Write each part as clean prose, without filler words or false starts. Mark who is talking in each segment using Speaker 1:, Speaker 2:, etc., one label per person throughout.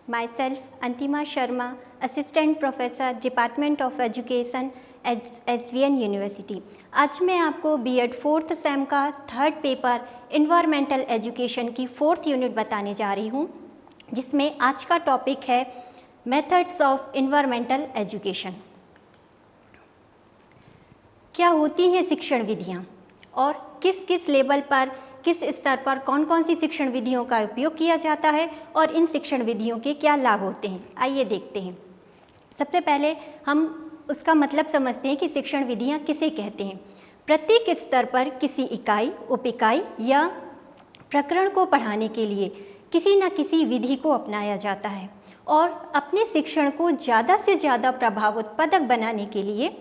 Speaker 1: Myself, Antima Sharma, Assistant Professor, Department of Education at SVN University. आज मैं आपको B.Ed 4th same का third paper environmental education की 4th unit बताने जा रही हूँ, जिसमें आज का टॉपिक है मेथड्स ऑफ इन्वायरमेंटल एजुकेशन। क्या होती हैं शिक्षण विधियाँ और किस किस लेवल पर, किस स्तर पर कौन कौन सी शिक्षण विधियों का उपयोग किया जाता है और इन शिक्षण विधियों के क्या लाभ होते हैं, आइए देखते हैं। सबसे पहले हम उसका मतलब समझते हैं कि शिक्षण विधियाँ किसे कहते हैं। प्रत्येक स्तर पर किसी इकाई, उप इकाई या प्रकरण को पढ़ाने के लिए किसी न किसी विधि को अपनाया जाता है और अपने शिक्षण को ज़्यादा से ज़्यादा प्रभाव उत्पादक बनाने के लिए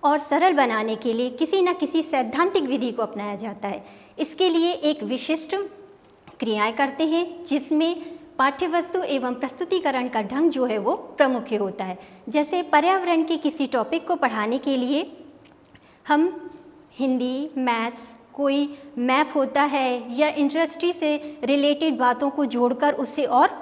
Speaker 1: और सरल बनाने के लिए किसी न किसी सैद्धांतिक विधि को अपनाया जाता है। इसके लिए एक विशिष्ट क्रियाएं करते हैं, जिसमें पाठ्यवस्तु एवं प्रस्तुतिकरण का ढंग जो है वो प्रमुख होता है। जैसे पर्यावरण के किसी टॉपिक को पढ़ाने के लिए हम हिंदी, मैथ्स, कोई मैप होता है या इंडस्ट्री से रिलेटेड बातों को जोड़कर उसे और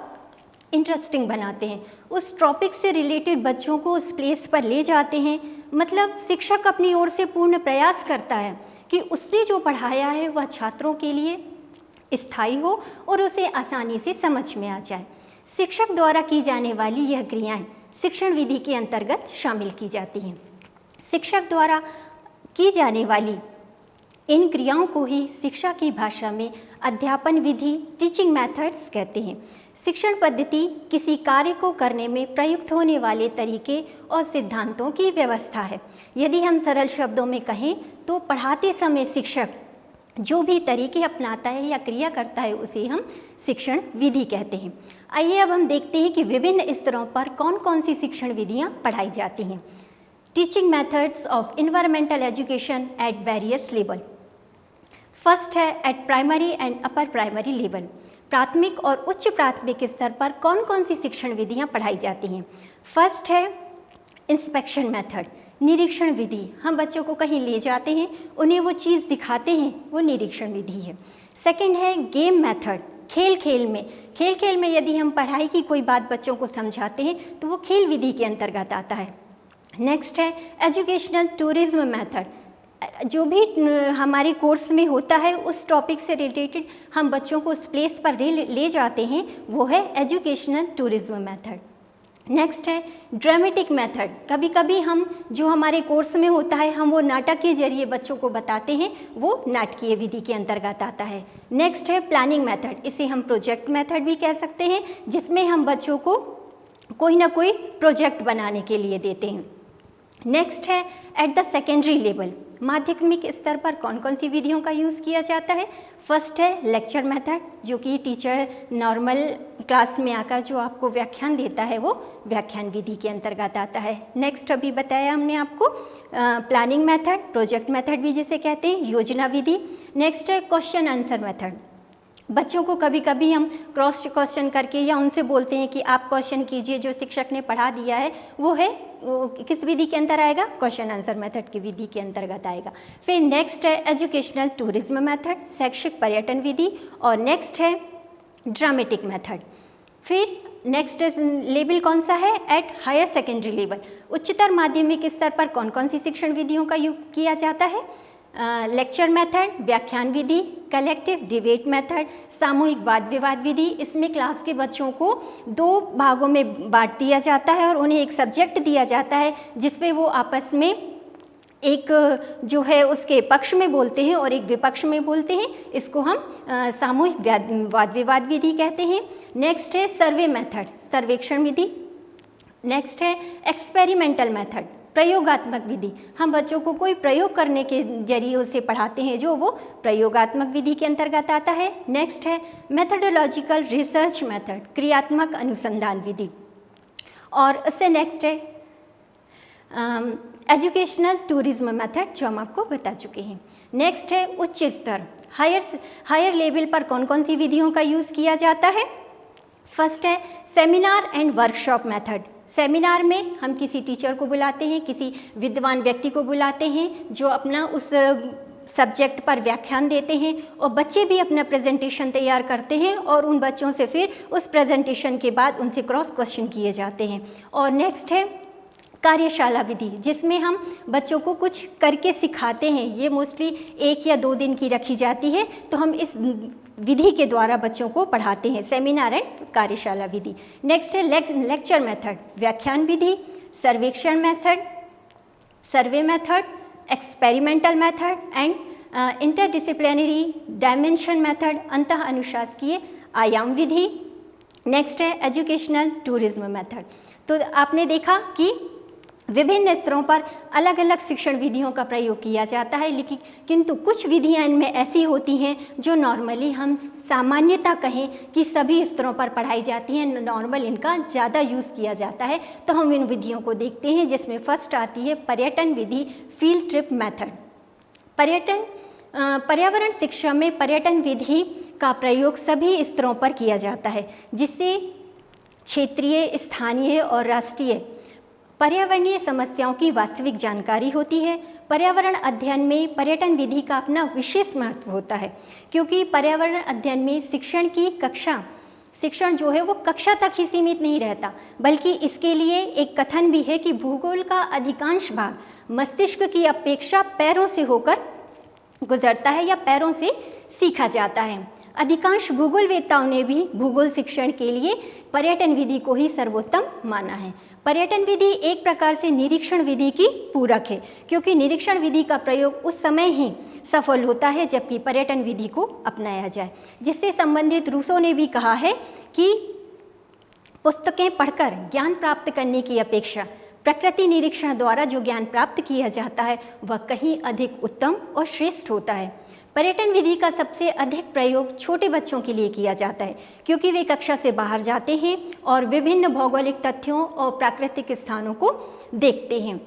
Speaker 1: इंटरेस्टिंग बनाते हैं। उस टॉपिक से रिलेटेड बच्चों को उस प्लेस पर ले जाते हैं। मतलब शिक्षक अपनी ओर से पूर्ण प्रयास करता है कि उसने जो पढ़ाया है वह छात्रों के लिए स्थायी हो और उसे आसानी से समझ में आ जाए। शिक्षक द्वारा की जाने वाली यह क्रियाएं शिक्षण विधि के अंतर्गत शामिल की जाती हैं। शिक्षक द्वारा की जाने वाली इन क्रियाओं को ही शिक्षा की भाषा में अध्यापन विधि, टीचिंग मेथड्स कहते हैं। शिक्षण पद्धति किसी कार्य को करने में प्रयुक्त होने वाले तरीके और सिद्धांतों की व्यवस्था है। यदि हम सरल शब्दों में कहें तो पढ़ाते समय शिक्षक जो भी तरीके अपनाता है या क्रिया करता है उसे हम शिक्षण विधि कहते हैं। आइए अब हम देखते हैं कि विभिन्न स्तरों पर कौन कौन सी शिक्षण विधियाँ पढ़ाई जाती हैं। Teaching methods of environmental education at various level. First है at primary and upper primary level. प्राथमिक और उच्च प्राथमिक स्तर पर कौन कौन सी शिक्षण विधियाँ पढ़ाई जाती हैं। फर्स्ट है इंस्पेक्शन मेथड, निरीक्षण विधि। हम बच्चों को कहीं ले जाते हैं, उन्हें वो चीज़ दिखाते हैं, वो निरीक्षण विधि है। सेकंड है गेम मेथड, खेल खेल में यदि हम पढ़ाई की कोई बात बच्चों को समझाते हैं तो वो खेल विधि के अंतर्गत आता है। नेक्स्ट है एजुकेशनल टूरिज्म मेथड। जो भी हमारे कोर्स में होता है उस टॉपिक से रिलेटेड हम बच्चों को उस प्लेस पर ले जाते हैं, वो है एजुकेशनल टूरिज्म मेथड। नेक्स्ट है ड्रामेटिक मेथड। कभी कभी हम जो हमारे कोर्स में होता है हम वो नाटक के जरिए बच्चों को बताते हैं, वो नाटकीय विधि के अंतर्गत आता है। नेक्स्ट है प्लानिंग मेथड, इसे हम प्रोजेक्ट मेथड भी कह सकते हैं, जिसमें हम बच्चों को कोई ना कोई प्रोजेक्ट बनाने के लिए देते हैं। नेक्स्ट है एट द सेकेंडरी लेवल, माध्यमिक स्तर पर कौन कौन सी विधियों का यूज़ किया जाता है। फर्स्ट है लेक्चर मेथड, जो कि टीचर नॉर्मल क्लास में आकर जो आपको व्याख्यान देता है वो व्याख्यान विधि के अंतर्गत आता है। नेक्स्ट अभी बताया हमने आपको प्लानिंग मेथड, प्रोजेक्ट मेथड भी जिसे कहते हैं, योजना विधि। नेक्स्ट है क्वेश्चन आंसर मेथड। बच्चों को कभी कभी हम क्रॉस क्वेश्चन करके या उनसे बोलते हैं कि आप क्वेश्चन कीजिए, जो शिक्षक ने पढ़ा दिया है वो किस विधि के अंदर आएगा, क्वेश्चन आंसर मेथड की विधि के अंतर्गत आएगा। फिर नेक्स्ट है एजुकेशनल टूरिज्म मेथड, शैक्षिक पर्यटन विधि। और नेक्स्ट है ड्रामेटिक मेथड। फिर नेक्स्ट लेवल कौन सा है, एट हायर सेकेंडरी लेवल, उच्चतर माध्यमिक स्तर पर कौन कौन सी शिक्षण विधियों का उपयोग किया जाता है। लेक्चर मेथड, व्याख्यान विधि, कलेक्टिव डिबेट मेथड, सामूहिक वाद विवाद विधि। इसमें क्लास के बच्चों को 2 भागों में बांट दिया जाता है और उन्हें एक सब्जेक्ट दिया जाता है जिसपे वो आपस में एक जो है उसके पक्ष में बोलते हैं और एक विपक्ष में बोलते हैं। इसको हम सामूहिक वाद विवाद विधि कहते हैं। नेक्स्ट है सर्वे मेथड, सर्वेक्षण विधि। नेक्स्ट है एक्सपेरिमेंटल मेथड, प्रयोगात्मक विधि। हम बच्चों को कोई प्रयोग करने के जरिए उसे पढ़ाते हैं, जो वो प्रयोगात्मक विधि के अंतर्गत आता है। नेक्स्ट है मेथडोलॉजिकल रिसर्च मेथड, क्रियात्मक अनुसंधान विधि। और उससे नेक्स्ट है एजुकेशनल टूरिज्म मेथड, जो हम आपको बता चुके हैं। नेक्स्ट है उच्च स्तर, हायर लेवल पर कौन कौन सी विधियों का यूज़ किया जाता है। फर्स्ट है seminar and workshop method. Seminar में हम किसी टीचर को बुलाते हैं, किसी विद्वान व्यक्ति को बुलाते हैं जो अपना उस सब्जेक्ट पर व्याख्यान देते हैं और बच्चे भी अपना प्रेजेंटेशन तैयार करते हैं और उन बच्चों से फिर उस प्रेजेंटेशन के बाद उनसे क्रॉस क्वेश्चन किए जाते हैं। और नेक्स्ट है कार्यशाला विधि, जिसमें हम बच्चों को कुछ करके सिखाते हैं। ये मोस्टली 1 या 2 दिन की रखी जाती है, तो हम इस विधि के द्वारा बच्चों को पढ़ाते हैं, सेमिनार एंड कार्यशाला विधि। नेक्स्ट है लेक्चर मेथड, व्याख्यान विधि, सर्वेक्षण method, survey method, experimental method and interdisciplinary dimension method, अंतः अनुशासकीय आयाम विधि। नेक्स्ट है एजुकेशनल टूरिज्म मेथड। तो आपने देखा कि विभिन्न स्तरों पर अलग अलग शिक्षण विधियों का प्रयोग किया जाता है, लेकिन किंतु कुछ विधियां इनमें ऐसी होती हैं जो नॉर्मली हम सामान्यता कहें कि सभी स्तरों पर पढ़ाई जाती हैं, नॉर्मल इनका ज़्यादा यूज़ किया जाता है। तो हम इन विधियों को देखते हैं, जिसमें फर्स्ट आती है पर्यटन विधि, फील्ड ट्रिप मेथड। पर्यावरण शिक्षा में पर्यटन विधि का प्रयोग सभी स्तरों पर किया जाता है, जिससे क्षेत्रीय, स्थानीय और राष्ट्रीय पर्यावरणीय समस्याओं की वास्तविक जानकारी होती है। पर्यावरण अध्ययन में पर्यटन विधि का अपना विशेष महत्व होता है, क्योंकि पर्यावरण अध्ययन में शिक्षण जो है वो कक्षा तक ही सीमित नहीं रहता, बल्कि इसके लिए एक कथन भी है कि भूगोल का अधिकांश भाग मस्तिष्क की अपेक्षा पैरों से होकर गुजरता है या पैरों से सीखा जाता है। अधिकांश भूगोलवेत्ताओं ने भी भूगोल शिक्षण के लिए पर्यटन विधि को ही सर्वोत्तम माना है। पर्यटन विधि एक प्रकार से निरीक्षण विधि की पूरक है, क्योंकि निरीक्षण विधि का प्रयोग उस समय ही सफल होता है जबकि पर्यटन विधि को अपनाया जाए। जिससे संबंधित रूसो ने भी कहा है कि पुस्तकें पढ़कर ज्ञान प्राप्त करने की अपेक्षा प्रकृति निरीक्षण द्वारा जो ज्ञान प्राप्त किया जाता है वह कहीं अधिक उत्तम और श्रेष्ठ होता है। पर्यटन विधि का सबसे अधिक प्रयोग छोटे बच्चों के लिए किया जाता है, क्योंकि वे कक्षा से बाहर जाते हैं और विभिन्न भौगोलिक तथ्यों और प्राकृतिक स्थानों को देखते हैं,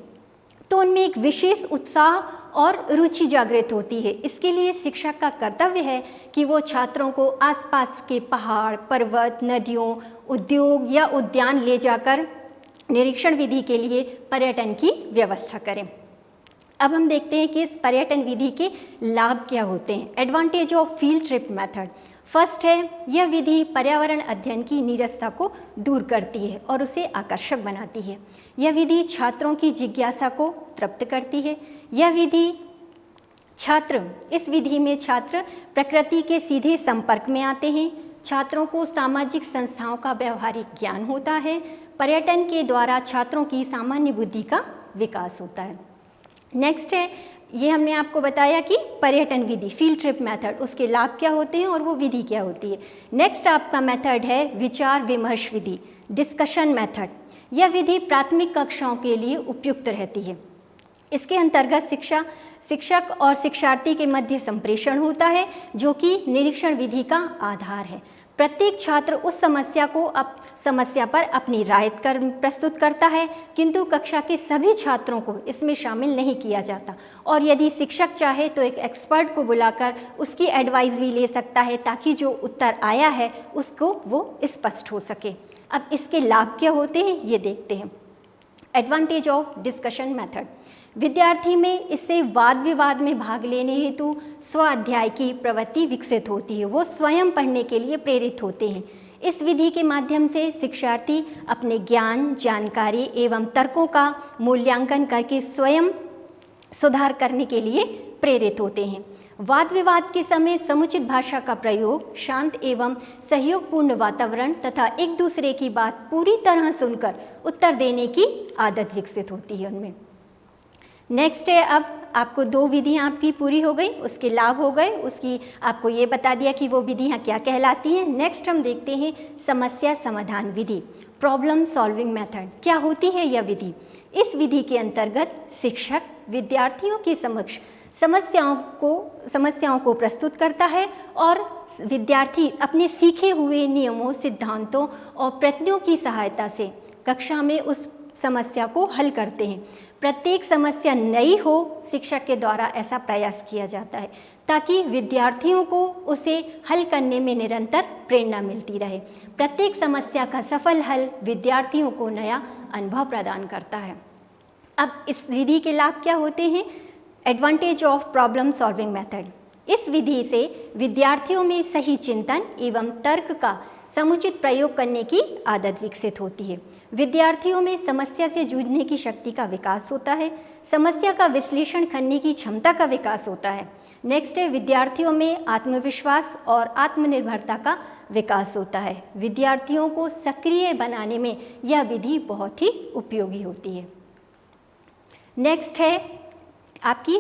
Speaker 1: तो उनमें एक विशेष उत्साह और रुचि जागृत होती है। इसके लिए शिक्षक का कर्तव्य है कि वो छात्रों को आसपास के पहाड़, पर्वत, नदियों, उद्योग या उद्यान ले जाकर निरीक्षण विधि के लिए पर्यटन की व्यवस्था करें। अब हम देखते हैं कि इस पर्यटन विधि के लाभ क्या होते हैं। Advantage of field trip method. First है, यह विधि पर्यावरण अध्ययन की नीरसता को दूर करती है और उसे आकर्षक बनाती है। यह विधि छात्रों की जिज्ञासा को तृप्त करती है। इस विधि में छात्र प्रकृति के सीधे संपर्क में आते हैं। छात्रों को सामाजिक संस्थाओं का व्यवहारिक ज्ञान होता है। पर्यटन के द्वारा छात्रों की सामान्य बुद्धि का विकास होता है। नेक्स्ट है, ये हमने आपको बताया कि पर्यटन विधि, फील्ड ट्रिप मेथड, उसके लाभ क्या होते हैं और वो विधि क्या होती है। नेक्स्ट आपका मेथड है विचार विमर्श विधि, डिस्कशन मेथड। यह विधि प्राथमिक कक्षाओं के लिए उपयुक्त रहती है। इसके अंतर्गत शिक्षक और शिक्षार्थी के मध्य संप्रेषण होता है, जो कि निरीक्षण विधि का आधार है। प्रत्येक छात्र उस समस्या पर अपनी राय प्रस्तुत करता है, किंतु कक्षा के सभी छात्रों को इसमें शामिल नहीं किया जाता, और यदि शिक्षक चाहे तो एक एक्सपर्ट को बुलाकर उसकी एडवाइस भी ले सकता है, ताकि जो उत्तर आया है उसको वो स्पष्ट हो सके। अब इसके लाभ क्या होते हैं ये देखते हैं। Advantage of discussion method. विद्यार्थी में इससे वाद विवाद में भाग लेने हेतु स्वाध्याय की प्रवृत्ति विकसित होती है। वो स्वयं पढ़ने के लिए प्रेरित होते हैं। इस विधि के माध्यम से शिक्षार्थी अपने ज्ञान, जानकारी एवं तर्कों का मूल्यांकन करके स्वयं सुधार करने के लिए प्रेरित होते हैं। वाद विवाद के समय समुचित भाषा का प्रयोग, शांत एवं सहयोगपूर्ण वातावरण तथा एक दूसरे की बात पूरी तरह सुनकर उत्तर देने की आदत विकसित होती है उनमें। नेक्स्ट है, अब आपको 2 विधियाँ आपकी पूरी हो गई, उसके लाभ हो गए, उसकी आपको ये बता दिया कि वो विधियाँ क्या कहलाती हैं। नेक्स्ट हम देखते हैं समस्या समाधान विधि, प्रॉब्लम सॉल्विंग मेथड। क्या होती है यह विधि? इस विधि के अंतर्गत शिक्षक विद्यार्थियों के समक्ष समस्याओं को प्रस्तुत करता है और विद्यार्थी अपने सीखे हुए नियमों, सिद्धांतों और प्रत्ययों की सहायता से कक्षा में उस समस्या को हल करते हैं। प्रत्येक समस्या नई हो, शिक्षक के द्वारा ऐसा प्रयास किया जाता है ताकि विद्यार्थियों को उसे हल करने में निरंतर प्रेरणा मिलती रहे। प्रत्येक समस्या का सफल हल विद्यार्थियों को नया अनुभव प्रदान करता है। अब इस विधि के लाभ क्या होते हैं? Advantage of problem solving method. इस विधि से विद्यार्थियों में सही चिंतन एवं तर्क का समुचित प्रयोग करने की आदत विकसित होती है। विद्यार्थियों में समस्या से जूझने की शक्ति का विकास होता है। समस्या का विश्लेषण करने की क्षमता का विकास होता है। नेक्स्ट है, विद्यार्थियों में आत्मविश्वास और आत्मनिर्भरता का विकास होता है। विद्यार्थियों को सक्रिय बनाने में यह विधि बहुत ही उपयोगी होती है। नेक्स्ट है आपकी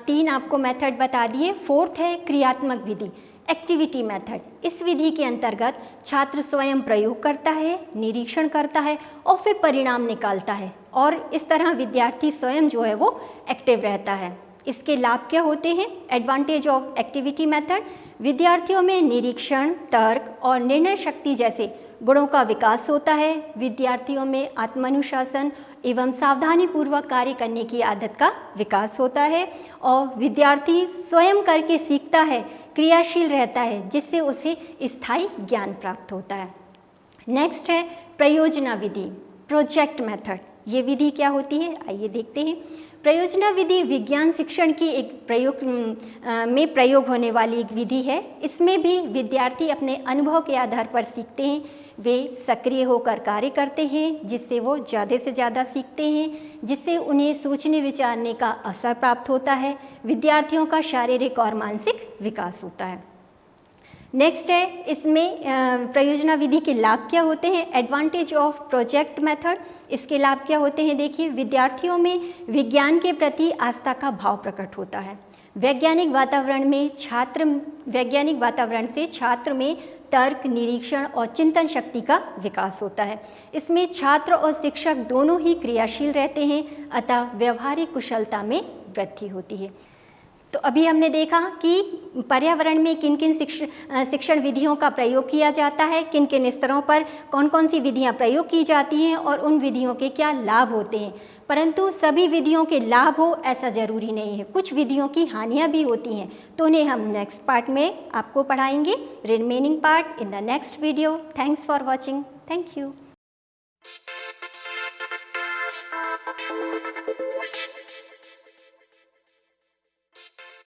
Speaker 1: 3 आपको मेथड बता दिए। फोर्थ है क्रियात्मक विधि, एक्टिविटी मेथड। इस विधि के अंतर्गत छात्र स्वयं प्रयोग करता है, निरीक्षण करता है और फिर परिणाम निकालता है, और इस तरह विद्यार्थी स्वयं जो है वो एक्टिव रहता है। इसके लाभ क्या होते हैं? एडवांटेज ऑफ एक्टिविटी मेथड, विद्यार्थियों में निरीक्षण, तर्क और निर्णय शक्ति जैसे गुणों का विकास होता है। विद्यार्थियों में आत्मानुशासन एवं सावधानीपूर्वक कार्य करने की आदत का विकास होता है, और विद्यार्थी स्वयं करके सीखता है, क्रियाशील रहता है, जिससे उसे स्थायी ज्ञान प्राप्त होता है। नेक्स्ट है प्रयोजना विधि, प्रोजेक्ट मेथड। ये विधि क्या होती है, आइए देखते हैं। प्रयोजना विधि विज्ञान शिक्षण की एक प्रयोग होने वाली एक विधि है। इसमें भी विद्यार्थी अपने अनुभव के आधार पर सीखते हैं। वे सक्रिय होकर कार्य करते हैं, जिससे वो ज़्यादा से ज़्यादा सीखते हैं, जिससे उन्हें सोचने विचारने का अवसर प्राप्त होता है। विद्यार्थियों का शारीरिक और मानसिक विकास होता है। नेक्स्ट है, इसमें प्रयोजना विधि के लाभ क्या होते हैं? Advantage of project method. इसके लाभ क्या होते हैं? देखिए, विद्यार्थियों में विज्ञान के प्रति आस्था का भाव प्रकट होता है। वैज्ञानिक वातावरण से छात्र में तर्क, निरीक्षण और चिंतन शक्ति का विकास होता है। इसमें छात्र और शिक्षक दोनों ही क्रियाशील रहते हैं, अतः व्यवहारिक कुशलता में वृद्धि होती है। तो अभी हमने देखा कि पर्यावरण में किन किन शिक्षण विधियों का प्रयोग किया जाता है, किन किन स्तरों पर कौन कौन सी विधियां प्रयोग की जाती हैं और उन विधियों के क्या लाभ होते हैं। परंतु सभी विधियों के लाभ हो ऐसा ज़रूरी नहीं है, कुछ विधियों की हानियां भी होती हैं, तो उन्हें हम नेक्स्ट पार्ट में आपको पढ़ाएंगे, remaining part in the next video. Thanks for watching. Thank you.